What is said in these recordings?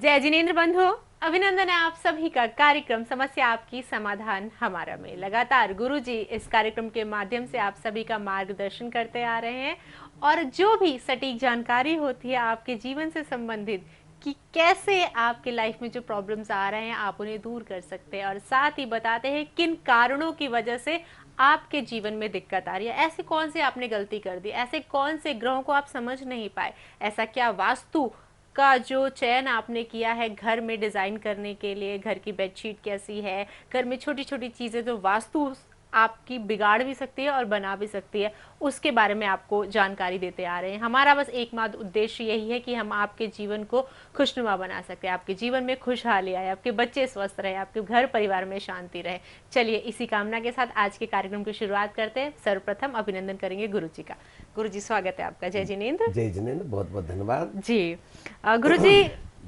जय जिनेन्द्र बंधु, अभिनंदन है आप सभी का कार्यक्रम समस्या आपकी समाधान हमारा में। लगातार गुरुजी इस कार्यक्रम के माध्यम से आप सभी का मार्गदर्शन करते आ रहे हैं और जो भी सटीक जानकारी होती है आपके जीवन से संबंधित कि कैसे आपके लाइफ में जो प्रॉब्लम्स आ रहे हैं आप उन्हें दूर कर सकते हैं, और साथ ही बताते हैं किन कारणों की वजह से आपके जीवन में दिक्कत आ रही है। ऐसी कौन सी आपने गलती कर दी, ऐसे कौन से ग्रहों को आप समझ नहीं पाए, ऐसा क्या वास्तु का जो चयन आपने किया है घर में डिजाइन करने के लिए, घर की बेडशीट कैसी है, घर में छोटी छोटी चीजें जो वास्तु आपकी बिगाड़ भी सकती है और बना भी सकती है, उसके बारे में आपको जानकारी देते आ रहे हैं। हमारा बस एकमात्र उद्देश्य यही है कि हम आपके जीवन को खुशनुमा बना सकते हैं, आपके जीवन में खुशहाली आए, आपके बच्चे स्वस्थ रहे, आपके घर परिवार में शांति रहे। चलिए इसी कामना के साथ आज के कार्यक्रम की शुरुआत करते हैं। सर्वप्रथम अभिनंदन करेंगे गुरु जी का। गुरु जी स्वागत है आपका। जय जिनेन्द्र। जय जिनेन्द्र, बहुत बहुत धन्यवाद जी। गुरु जी,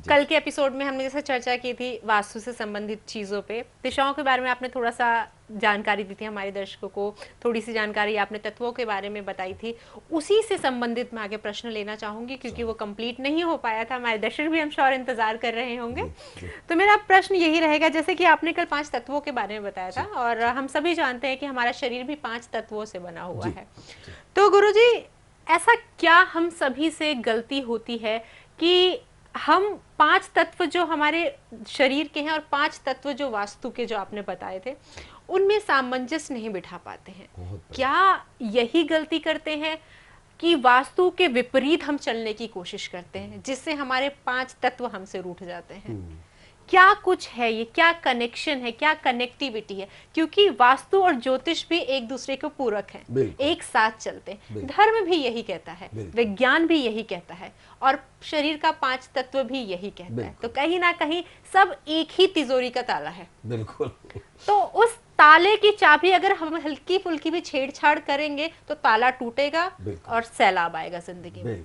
कल के एपिसोड में हमने जैसे चर्चा की थी वास्तु से संबंधित चीज़ों पे, दिशाओं के बारे में आपने थोड़ा सा जानकारी दी थी हमारे दर्शकों को, थोड़ी सी जानकारी आपने तत्वों के बारे में बताई थी। उसी से संबंधित मैं आगे प्रश्न लेना चाहूंगी क्योंकि वो कंप्लीट नहीं हो पाया था, हमारे दर्शक भी हम श्योर इंतजार कर रहे होंगे। तो मेरा प्रश्न यही रहेगा, जैसे कि आपने कल 5 तत्वों के बारे में बताया था और हम सभी जानते हैं कि हमारा शरीर भी 5 तत्वों से बना हुआ है। तो गुरु जी, ऐसा क्या हम सभी से गलती होती है कि हम 5 तत्व जो हमारे शरीर के हैं और 5 तत्व जो वास्तु के जो आपने बताए थे उनमें सामंजस्य नहीं बिठा पाते हैं? क्या यही गलती करते हैं कि वास्तु के विपरीत हम चलने की कोशिश करते हैं जिससे हमारे 5 तत्व हमसे रूठ जाते हैं? क्या कुछ है ये, क्या कनेक्शन है, क्या कनेक्टिविटी है? क्योंकि वास्तु और ज्योतिष भी एक दूसरे को पूरक हैं, एक साथ चलते हैं। धर्म भी यही कहता है, विज्ञान भी यही कहता है और शरीर का 5 तत्व भी यही कहता है। तो कहीं ना कहीं सब एक ही तिजोरी का ताला है। बिल्कुल। तो उस ताले की चाबी अगर हम हल्की फुल्की भी छेड़छाड़ करेंगे तो ताला टूटेगा और सैलाब आएगा जिंदगी में।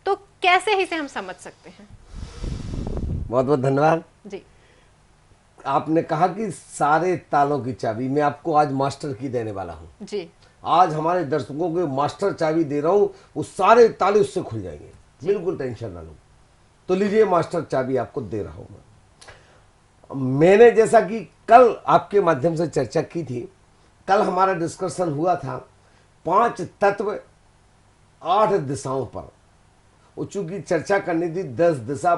तो कैसे इसे हम समझ सकते हैं? बहुत बहुत धन्यवाद जी। आपने कहा कि सारे तालों की चाबी, मैं आपको आज मास्टर की देने वाला हूँ जी। आज हमारे दर्शकों को मास्टर चाबी दे रहा हूँ, वो सारे ताले उससे खुल जाएंगे, बिल्कुल टेंशन ना लो। तो लीजिए मास्टर चाबी आपको दे रहा हूँ मैंने जैसा कि कल आपके माध्यम से चर्चा की थी, कल हमारा डिस्कशन हुआ था 5 तत्व 8 दिशाओं पर। वो चूंकि चर्चा करनी थी 10 दिशा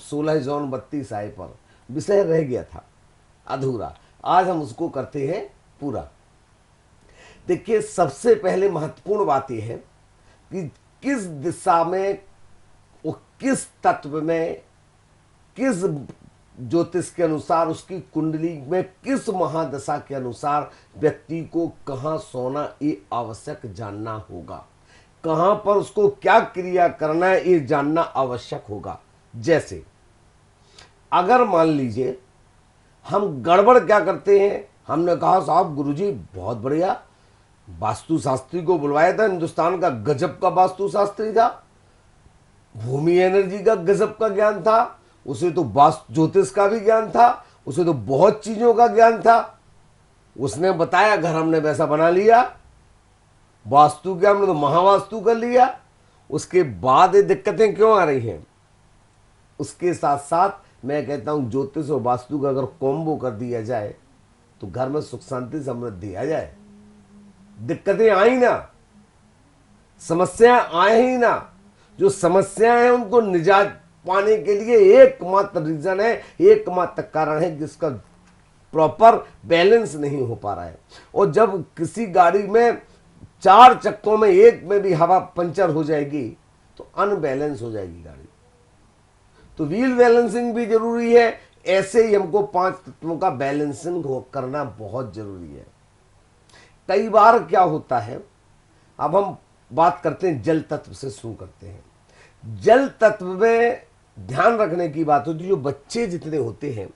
16 जोन 32 आय पर, विषय रह गया था अधूरा। आज हम उसको करते हैं पूरा। देखिए, सबसे पहले महत्वपूर्ण बात यह है कि किस दिशा में और किस तत्व में, किस ज्योतिष के अनुसार, उसकी कुंडली में किस महादशा के अनुसार व्यक्ति को कहाँ सोना ये आवश्यक जानना होगा, कहां पर उसको क्या क्रिया करना है ये जानना आवश्यक होगा। जैसे अगर मान लीजिए हम गड़बड़ क्या करते हैं, हमने कहा साहब गुरुजी बहुत बढ़िया, वास्तु शास्त्री को बुलवाया था, हिंदुस्तान का गजब का वास्तु शास्त्री था, भूमि एनर्जी का गजब का ज्ञान था, उसे तो वास्तु ज्योतिष का भी ज्ञान था, उसे तो बहुत चीजों का ज्ञान था, उसने बताया, घर हमने वैसा बना लिया, वास्तु क्या हमने तो महावास्तु कर लिया। उसके बाद ये दिक्कतें क्यों आ रही हैं? उसके साथ साथ मैं कहता हूं ज्योतिष और वास्तु का अगर कॉम्बो कर दिया जाए तो घर में सुख शांति समृद्धि आ जाए, दिक्कतें आई ना, समस्याएं आए ही ना। जो समस्याएं हैं उनको निजात पाने के लिए एकमात्र रीजन है, एकमात्र कारण है जिसका प्रॉपर बैलेंस नहीं हो पा रहा है। और जब किसी गाड़ी में 4 चक्कों में एक में भी हवा पंचर हो जाएगी तो अनबैलेंस हो जाएगी गाड़ी। तो व्हील बैलेंसिंग भी जरूरी है, ऐसे ही हमको 5 तत्वों का बैलेंसिंग करना बहुत जरूरी है। कई बार क्या होता है, अब हम बात करते हैं जल तत्व से शुरू करते हैं। जल तत्व में ध्यान रखने की बात होती है, जो बच्चे जितने होते हैं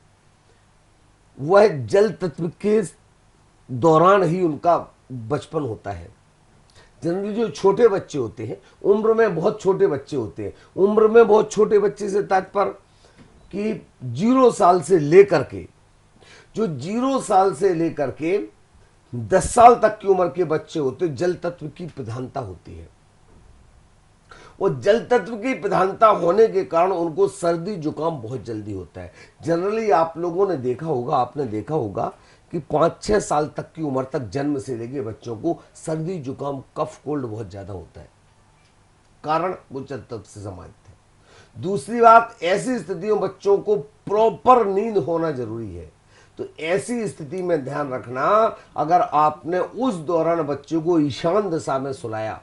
वह जल तत्व के दौरान ही उनका बचपन होता है। जनरली जो छोटे बच्चे होते हैं, उम्र में बहुत छोटे बच्चे होते हैं, उम्र में बहुत छोटे बच्चे से तात्पर्य कि 0 साल से लेकर के, जो 0 साल से लेकर के 10 साल तक की उम्र के बच्चे होते हैं, जल तत्व की प्रधानता होती है। वो जल तत्व की प्रधानता होने के कारण उनको सर्दी जुकाम बहुत जल्दी होता है। जनरली आप लोगों ने देखा होगा, आपने देखा होगा कि 5-6 साल तक की उम्र तक जन्म से लेके बच्चों को सर्दी जुकाम कफ कोल्ड बहुत ज्यादा होता है, कारण वो जल तत्व से संबंधित है। दूसरी बात, ऐसी स्थितियों में बच्चों को प्रॉपर नींद होना जरूरी है। तो ऐसी स्थिति में ध्यान रखना, अगर आपने उस दौरान बच्चों को ईशान दिशा में सुलाया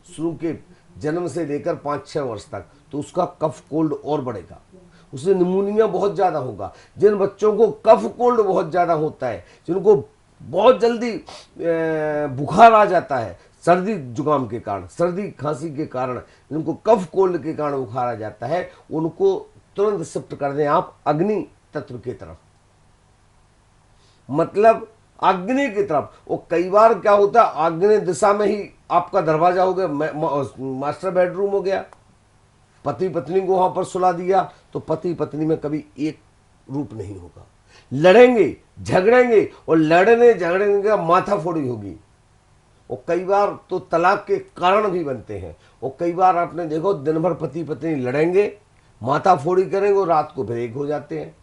शुरू के जन्म से लेकर 5-6 वर्ष तक, तो उसका कफ कोल्ड और बढ़ेगा, उससे निमोनिया बहुत ज्यादा होगा। जिन बच्चों को कफ कोल्ड बहुत ज्यादा होता है, जिनको बहुत जल्दी बुखार आ जाता है सर्दी जुकाम के कारण, सर्दी खांसी के कारण, जिनको कफ कोल्ड के कारण बुखार आ जाता है, उनको तुरंत शिफ्ट कर दें आप अग्नि तत्व की तरफ, मतलब अग्नि की तरफ। वो कई बार क्या होता है, अग्नि दिशा में ही आपका दरवाजा हो गया, मास्टर बेडरूम हो गया, पति पत्नी को वहां पर सुला दिया, तो पति पत्नी में कभी एक रूप नहीं होगा, लड़ेंगे झगड़ेंगे, और लड़ने झगड़ने का माथा फोड़ी होगी। और कई बार तो तलाक के कारण भी बनते हैं। और कई बार आपने देखो दिन भर पति पत्नी लड़ेंगे, माथा फोड़ी करेंगे और रात को फिर एक हो जाते हैं।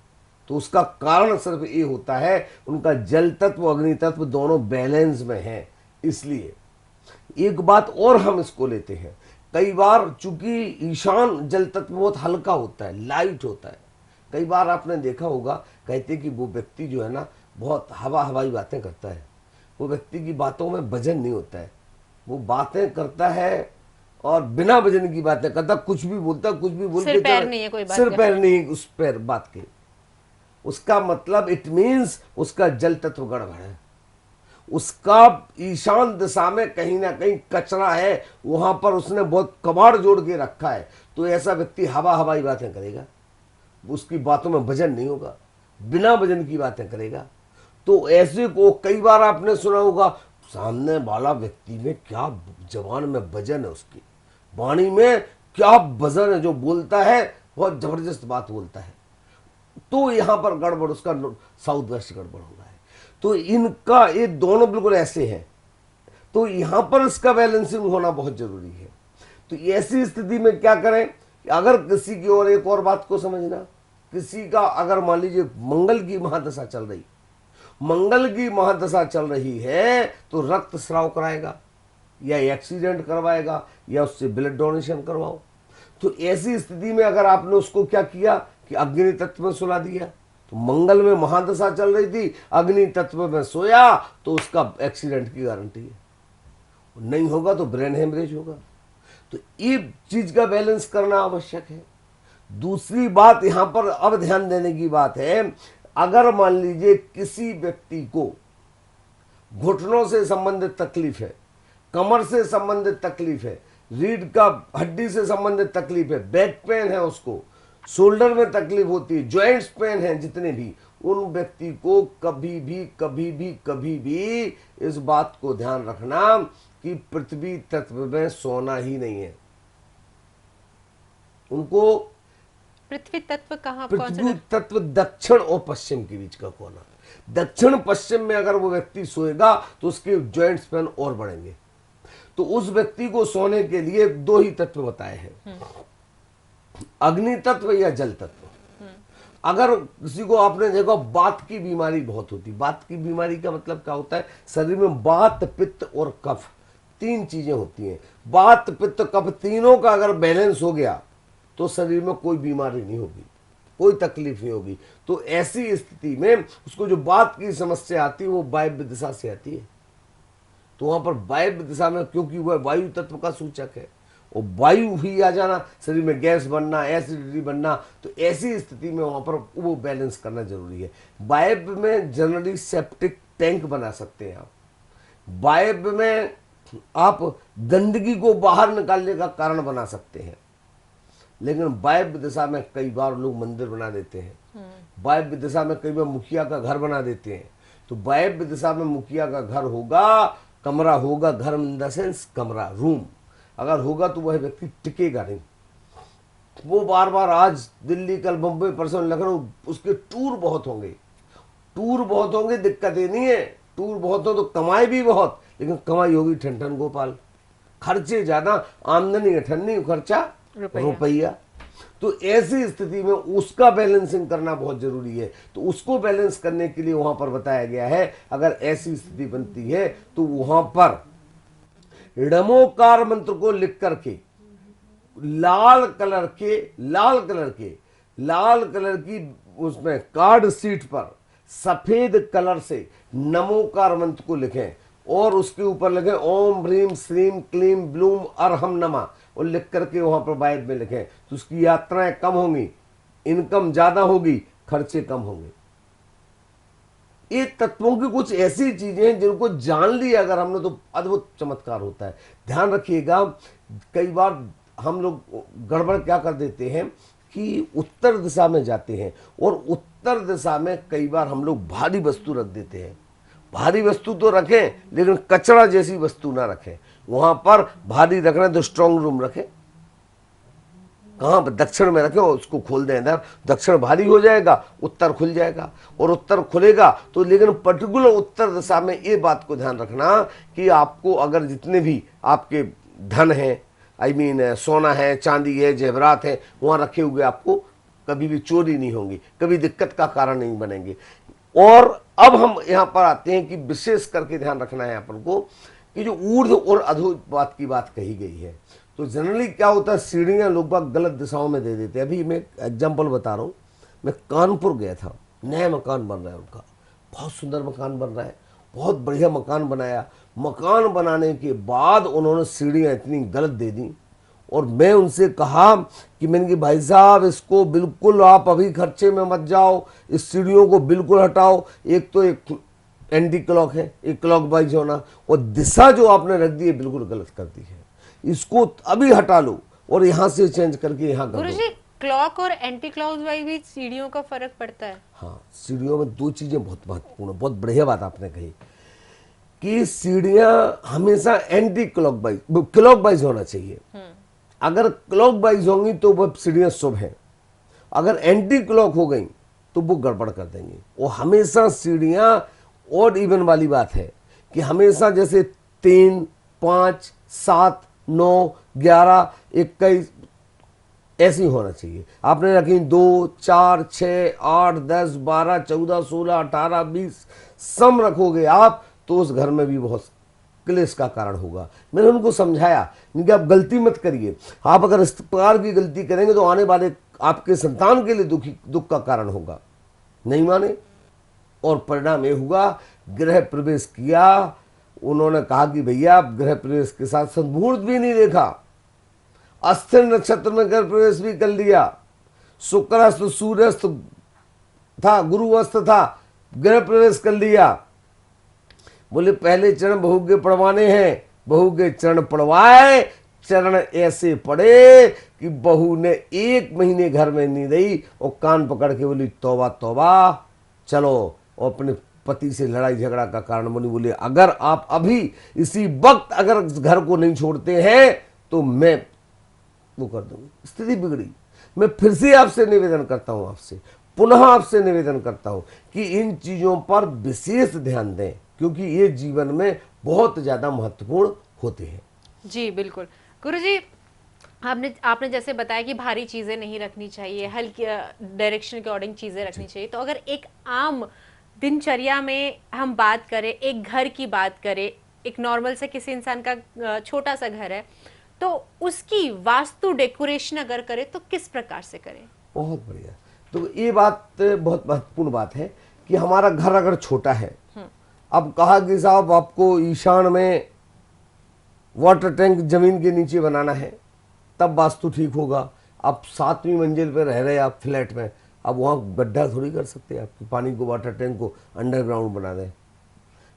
तो उसका कारण सिर्फ ये होता है, उनका जल तत्व अग्नि तत्व दोनों बैलेंस में है। इसलिए एक बात और हम इसको लेते हैं, कई बार चूंकि ईशान जल तत्व बहुत हल्का होता है, लाइट होता है, कई बार आपने देखा होगा, कहते कि वो व्यक्ति जो है ना बहुत हवाई बातें करता है, वो व्यक्ति की बातों में वजन नहीं होता है, वो बातें करता है और बिना वजन की बातें करता, कुछ भी बोलता, कुछ भी बोल के सिर पैर नहीं है कोई बात सिर का। पैर नहीं उस पैर बात के। उसका मतलब इट मीन्स उसका जल तत्व गड़बड़ है, उसका ईशान दिशा में कहीं ना कहीं कचरा है, वहां पर उसने बहुत कबाड़ जोड़ के रखा है। तो ऐसा व्यक्ति हवाई बातें करेगा, उसकी बातों में वजन नहीं होगा, बिना वजन की बातें करेगा। तो ऐसे को कई बार आपने सुना होगा, सामने वाला व्यक्ति में क्या जबान में वजन है, उसकी वाणी में क्या वजन है, जो बोलता है बहुत जबरदस्त बात बोलता है। तो यहां पर गड़बड़, उसका साउथ वेस्ट गड़बड़ हो रहा है। तो इनका ये दोनों बिल्कुल ऐसे हैं, तो यहां पर इसका बैलेंसिंग होना बहुत जरूरी है। तो ऐसी स्थिति में क्या करें, अगर किसी की, और एक और बात को समझना, किसी का अगर मान लीजिए मंगल की महादशा चल रही, मंगल की महादशा चल रही है, तो रक्त स्राव कराएगा या एक्सीडेंट करवाएगा या उससे ब्लड डोनेशन करवाओ। तो ऐसी स्थिति में अगर आपने उसको क्या किया कि अग्नि तत्व में सुला दिया, तो मंगल में महादशा चल रही थी, अग्नि तत्व में सोया, तो उसका एक्सीडेंट की गारंटी है, नहीं होगा तो ब्रेन हेमरेज होगा। तो ये चीज का बैलेंस करना आवश्यक है। दूसरी बात यहां पर अब ध्यान देने की बात है, अगर मान लीजिए किसी व्यक्ति को घुटनों से संबंधित तकलीफ है, कमर से संबंधित तकलीफ है, रीढ़ का हड्डी से संबंधित तकलीफ है, बैक पेन है, उसको शोल्डर में तकलीफ होती है, जॉइंट्स पेन है, जितने भी, उन व्यक्ति को कभी भी इस बात को ध्यान रखना कि पृथ्वी तत्व में सोना ही नहीं है। उनको पृथ्वी तत्व कहाँ, कौन सा पृथ्वी तत्व दक्षिण और पश्चिम के बीच का कोना, दक्षिण पश्चिम में अगर वो व्यक्ति सोएगा तो उसके जॉइंट्स पेन और बढ़ेंगे। तो उस व्यक्ति को सोने के लिए दो ही तत्व बताए हैं, अग्नि तत्व या जल तत्व। अगर किसी को आपने देखा बात की बीमारी बहुत होती, बात की बीमारी का मतलब क्या होता है, शरीर में वात पित्त और कफ तीन चीजें होती हैं। वात पित्त कफ तीनों का अगर बैलेंस हो गया तो शरीर में कोई बीमारी नहीं होगी, कोई तकलीफ नहीं होगी। तो ऐसी स्थिति में उसको जो बात की समस्या आती है वो वायव्य दिशा से आती है। तो वहां पर वायव्य दिशा में, क्योंकि वह वायु तत्व का सूचक है, और वायु ही आ जाना, शरीर में गैस बनना, एसिडिटी बनना, तो ऐसी स्थिति में वहां पर वो बैलेंस करना जरूरी है। वायव्य में जनरली सेप्टिक टैंक बना सकते हैं आप, वायव्य में आप गंदगी को बाहर निकालने का कारण बना सकते हैं। लेकिन वायव्य दिशा में कई बार लोग मंदिर बना देते हैं, वायव्य दिशा में कई बार मुखिया का घर बना देते हैं। तो वायव्य दिशा में मुखिया का घर होगा, कमरा होगा, घर इन द सेंस कमरा, रूम अगर होगा, तो वह व्यक्ति टिकेगा नहीं। वो बार बार आज दिल्ली, कल बम्बई, परसों लखनऊ, उसके टूर बहुत होंगे, टूर बहुत होंगे, दिक्कत ये नहीं है, टूर बहुत हो तो कमाई भी बहुत, लेकिन कमाई होगी ठन ठन गोपाल, खर्चे ज्यादा, आमदनी अठन्नी, खर्चा रुपया। तो ऐसी स्थिति में उसका बैलेंसिंग करना बहुत जरूरी है। तो उसको बैलेंस करने के लिए वहां पर बताया गया है, अगर ऐसी स्थिति बनती है तो वहां पर णमोकार मंत्र को लिख करके लाल कलर की उसमें कार्ड शीट पर सफेद कलर से नमोकार मंत्र को लिखें और उसके ऊपर लिखें ओम ह्रीम श्रीम क्लीम ब्लूम अरहम नमा, और लिख करके वहां पर बाइट में लिखें। तो उसकी यात्राएं कम होंगी, इनकम ज्यादा होगी, खर्चे कम होंगे। ये तत्वों की कुछ ऐसी चीजें हैं जिनको जान लिया अगर हमने तो अद्भुत चमत्कार होता है। ध्यान रखिएगा, कई बार हम लोग गड़बड़ क्या कर देते हैं कि उत्तर दिशा में जाते हैं और उत्तर दिशा में कई बार हम लोग भारी वस्तु रख देते हैं। भारी वस्तु तो रखें लेकिन कचरा जैसी वस्तु ना रखें। वहां पर भारी रखना है तो स्ट्रांग रूम रखें, कहां पर दक्षिण में रखें और उसको खोल दें इधर, दक्षिण भारी हो जाएगा, उत्तर खुल जाएगा। और उत्तर खुलेगा तो लेकिन पर्टिकुलर उत्तर दिशा में ये बात को ध्यान रखना कि आपको अगर जितने भी आपके धन हैं, सोना है, चांदी है, जेवरात है, वहां रखे हुए आपको कभी भी चोरी नहीं होंगी, कभी दिक्कत का कारण नहीं बनेंगे। और अब हम यहां पर आते हैं कि विशेष करके ध्यान रखना है अपन को कि जो ऊर्ध्व और अधो बात की बात कही गई है। तो जनरली क्या होता है, सीढ़ियां लोग बाग गलत दिशाओं में दे देते हैं। अभी मैं एग्जाम्पल बता रहा हूं, मैं कानपुर गया था, नया मकान बन रहा है उनका, बहुत सुंदर मकान बन रहा है, बहुत बढ़िया मकान बनाया। मकान बनाने के बाद उन्होंने सीढ़ियां इतनी गलत दे दी और मैं उनसे कहा कि मैंने कि भाई साहब इसको बिल्कुल आप अभी खर्चे में मत जाओ, इस सीढ़ियों को बिल्कुल हटाओ। एक तो एक एंटी क्लॉक है, एक क्लॉक वाइज होना, और दिशा जो आपने रख दी है बिल्कुल गलत कर दी है, इसको अभी हटा लो और यहाँ से चेंज करके यहाँ कर दो। गुरुजी, क्लॉक और एंटी क्लॉक वाइज भी सीढ़ियों का फर्क पड़ता है? हाँ, सीढ़ियों में दो चीजें बहुत महत्वपूर्ण, बहुत बढ़िया बात आपने कही कि सीढ़ियां हमेशा एंटी क्लॉक वाइज होना चाहिए। अगर क्लॉक वाइज होंगी तो वह सीढ़ियां शुभ है, अगर एंटी क्लॉक हो गई तो वो गड़बड़ कर देंगी। और हमेशा सीढ़ियां ऑड इवन वाली बात है कि हमेशा जैसे 3, 5, 7, 9, 11, 21 ऐसी होना चाहिए। आपने रखी 2, 4, 6, 8, 10, 12, 14, 16, 18, 20 सम रखोगे आप तो उस घर में भी बहुत क्लेश का कारण होगा। मैंने उनको समझाया कि आप गलती मत करिए, आप अगर इस प्रकार की गलती करेंगे तो आने वाले आपके संतान के लिए दुख का कारण होगा। नहीं माने और परिणाम ये हुआ, गृह प्रवेश किया। उन्होंने कहा कि भैया आप गृह प्रवेश के साथ मुहूर्त भी नहीं देखा, अस्थिर नक्षत्र में गृह प्रवेश भी कर लिया, शुक्रास्त सूर्यास्त था, गुरुअस्त था, गृह प्रवेश कर लिया। बोले पहले चरण बहू के पढ़वाने हैं, बहू के चरण पढ़वाए, चरण ऐसे पड़े कि बहू ने 1 महीने घर में नहीं रही और कान पकड़ के बोली तौबा तौबा चलो, और अपने पति से लड़ाई झगड़ा का कारण बनी। बोले अगर आप अभी इसी वक्त अगर घर को नहीं छोड़ते हैं तो मैं वो कर दूंगी। स्थिति बिगड़ी। मैं फिर से आपसे निवेदन करता हूं, पुनः आपसे निवेदन करता हूं कि इन चीजों पर विशेष ध्यान दें क्योंकि ये जीवन में बहुत ज्यादा महत्वपूर्ण होते हैं। जी बिल्कुल गुरुजी, आपने जैसे बताया कि भारी चीजें नहीं रखनी चाहिए, हल्की डायरेक्शन के अकॉर्डिंग चीजें रखनी चाहिए। तो अगर एक आम दिनचर्या में हम बात करें, एक घर की बात करें, एक नॉर्मल से किसी इंसान का छोटा सा घर है तो उसकी वास्तु डेकोरेशन अगर करें तो किस प्रकार से करें? बहुत बढ़िया। तो ये बात बहुत महत्वपूर्ण बात है कि हमारा घर अगर छोटा है, अब कहा कि साहब आपको ईशान में वाटर टैंक जमीन के नीचे बनाना है तब वास्तु ठीक होगा। आप 7वीं मंजिल पे रह रहे हैं आप फ्लैट में, अब वहाँ गड्ढा थोड़ी कर सकते हैं, आपकी पानी को वाटर टैंक को अंडरग्राउंड बना दें,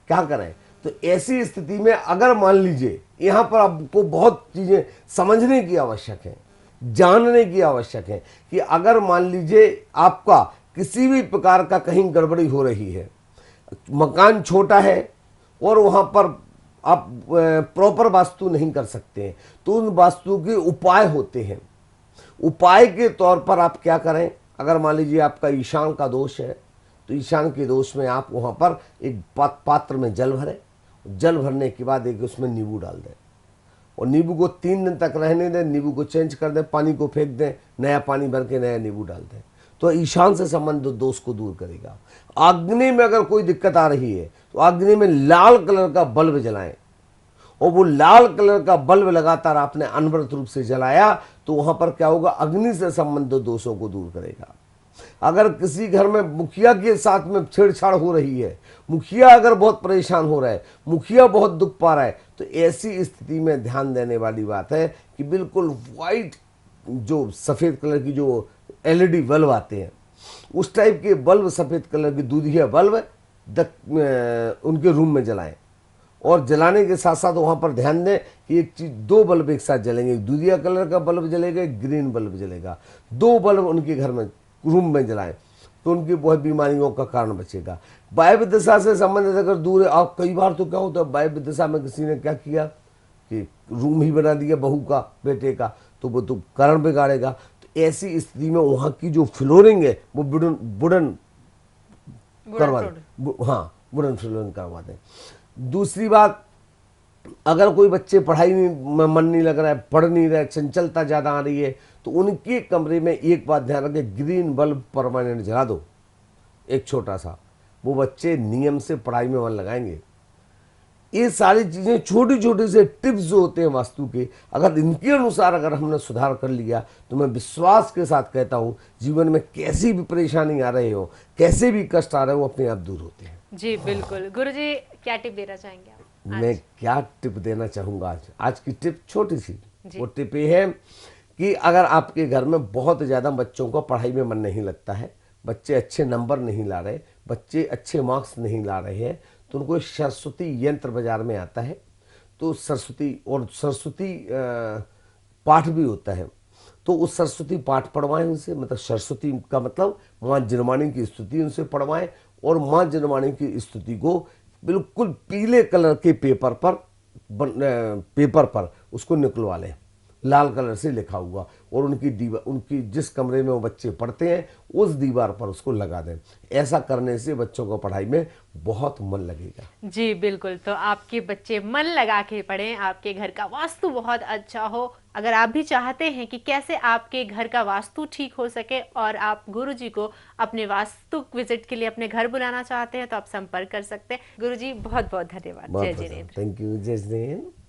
क्या करें? तो ऐसी स्थिति में अगर मान लीजिए यहाँ पर आपको बहुत चीजें समझने की आवश्यक है, जानने की आवश्यक है कि अगर मान लीजिए आपका किसी भी प्रकार का कहीं गड़बड़ी हो रही है, मकान छोटा है और वहां पर आप प्रॉपर वास्तु नहीं कर सकते हैं, तो उन वास्तु के उपाय होते हैं। उपाय के तौर पर आप क्या करें, अगर मान लीजिए आपका ईशान का दोष है तो ईशान के दोष में आप वहां पर एक पात्र में जल भरें, जल भरने के बाद एक उसमें नींबू डाल दें और नींबू को 3 दिन तक रहने दें, नींबू को चेंज कर दें, पानी को फेंक दें, नया पानी भर के नया नींबू डाल दें, तो ईशान से संबंधित दोष को दूर करेगा। अग्नि में अगर कोई दिक्कत आ रही है तो अग्नि में लाल कलर का बल्ब जलाएं, और वो लाल कलर का बल्ब लगातार आपने अनवरत रूप से जलाया तो वहां पर क्या होगा, अग्नि से संबंधित दोषों को दूर करेगा। अगर किसी घर में मुखिया के साथ में छेड़छाड़ हो रही है, मुखिया अगर बहुत परेशान हो रहा है, मुखिया बहुत दुख पा रहा है, तो ऐसी स्थिति में ध्यान देने वाली बात है कि बिल्कुल वाइट जो सफ़ेद कलर की जो एलईडी बल्ब आते हैं, उस टाइप के बल्ब, सफ़ेद कलर की दूधिया बल्ब उनके रूम में जलाएं। और जलाने के साथ साथ वहाँ पर ध्यान दें कि एक चीज़, 2 बल्ब एक साथ जलेंगे, एक दूधिया कलर का बल्ब जलेगा, एक ग्रीन बल्ब जलेगा, 2 बल्ब उनके घर में रूम में जलाएं, तो उनकी बहुत बीमारियों का कारण बचेगा। वायव्य दिशा से संबंधित अगर दूर है, आप कई बार तो क्या होता है, वायव्य दिशा में किसी ने क्या किया कि रूम ही बना दिया बहू का, बेटे का, तो वो तो कारण बिगाड़ेगा। तो ऐसी स्थिति में वहाँ की जो फ्लोरिंग है वो वुडन करवा दें, हाँ वुडन फ्लोरिंग करवा दें। दूसरी बात, अगर कोई बच्चे पढ़ाई में मन नहीं लग रहा है, पढ़ नहीं रहे, चंचलता ज़्यादा आ रही है, तो उनके कमरे में एक बात ध्यान रखें, ग्रीन बल्ब परमानेंट जला दो, एक छोटा सा, वो बच्चे नियम से पढ़ाई में मन लगाएंगे। ये सारी चीज़ें छोटी छोटी से टिप्स जो होते हैं वास्तु के, अगर इनके अनुसार अगर हमने सुधार कर लिया तो मैं विश्वास के साथ कहता हूँ जीवन में कैसी भी परेशानी आ रही हो, कैसे भी कष्ट आ रहे हो, वो अपने आप दूर होते हैं। जी बिल्कुल। गुरुजी क्या टिप देना चाहेंगे आप? मैं क्या टिप देना चाहूँगा आज की टिप छोटी सी, वो टिप ये है कि अगर आपके घर में बहुत ज़्यादा बच्चों को पढ़ाई में मन नहीं लगता है, बच्चे अच्छे नंबर नहीं ला रहे, बच्चे अच्छे मार्क्स नहीं ला रहे हैं, तो उनको सरस्वती यंत्र बाजार में आता है, तो सरस्वती पाठ भी होता है, तो उस सरस्वती पाठ पढ़वाएं उनसे, मतलब सरस्वती का मतलब माँ जनमाणी की स्तुति उनसे पढ़वाएं, और माँ जनमाणी की स्तुति को बिल्कुल पीले कलर के पेपर पर उसको निकलवा लें, लाल कलर से लिखा हुआ, और उनकी जिस कमरे में वो बच्चे पढ़ते हैं उस दीवार पर उसको लगा दें। ऐसा करने से बच्चों को पढ़ाई में बहुत मन लगेगा। जी बिल्कुल। तो आपके बच्चे मन लगा के पढ़ें, आपके घर का वास्तु बहुत अच्छा हो। अगर आप भी चाहते हैं कि कैसे आपके घर का वास्तु ठीक हो सके और आप गुरुजी को अपने वास्तु विजिट के लिए अपने घर बुलाना चाहते हैं, तो आप संपर्क कर सकते हैं। गुरुजी बहुत बहुत धन्यवाद। जय जिनेंद्र। Thank you. जय जिनेंद्र।